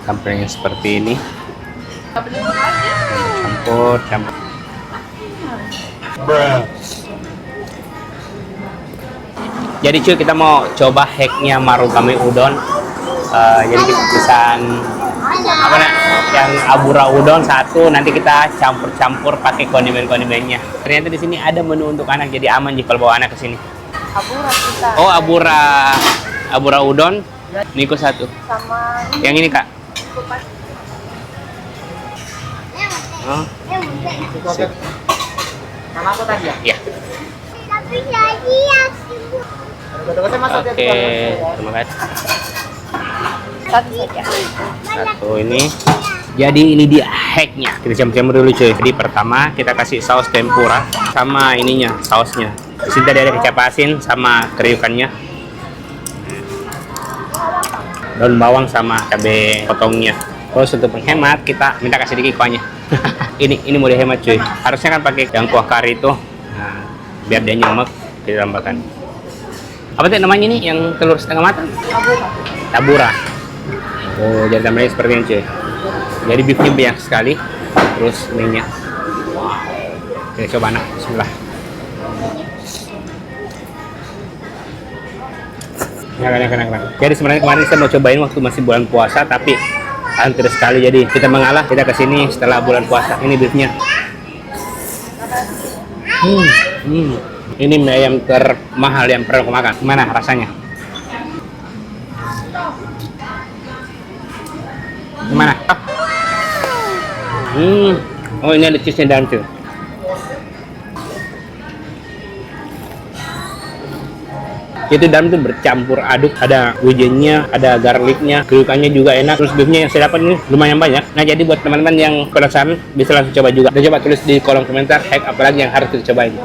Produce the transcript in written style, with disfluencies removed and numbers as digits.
tampilannya seperti ini. Campur. Jadi cuy, kita mau coba hacknya Marugame Udon. Jadi kita pesan apa nih? Yang abura udon satu, nanti kita campur-campur pakai kondimen-kondimennya. Ternyata di sini ada menu untuk anak, jadi aman jika kalau bawa anak ke sini. Abura kita. Oh, abura udon. Niko satu. Sama Yang ini kak. Oh. Sip. nama aku tadi ya? Ya. Tapi jadi ya. Oke, terima kasih. Satu saja. Satu ini. Jadi ini dia hacknya. Kita campur dulu cuy. Jadi pertama kita kasih saus tempura sama ininya, sausnya. Di sini tadi ada kecap asin sama kriukannya. Daun bawang sama cabai potongnya. Terus untuk menghemat kita minta kasih dikit kuahnya. ini mau dihemat cuy. Harusnya kan pakai yang kuah kari itu. Nah, biar dia nyemek kita tambahkan. Apa sih namanya ini yang telur setengah matang? Tabura. Oh, jadi tambahannya seperti ini cuy. Jadi beefnya banyak sekali. Terus minyak. Wow. Kita coba anak. Bismillah. Enak. Jadi sebenarnya kemarin saya mau cobain waktu masih bulan puasa, tapi hampir sekali. Jadi kita mengalah, kita kesini setelah bulan puasa. Ini beefnya. Ini mie ayam termahal yang pernah aku makan. Gimana rasanya? Gimana? Oh, ini ada cheese-nya dalam tuh. Itu dalam tuh bercampur aduk, ada wijennya, ada garlicnya, kriukannya juga enak. Terus beefnya yang saya dapat ini lumayan banyak. Nah, jadi buat teman-teman yang penasaran bisa langsung coba juga. Dan coba tulis di kolom komentar hack apa lagi yang harus kita cobain.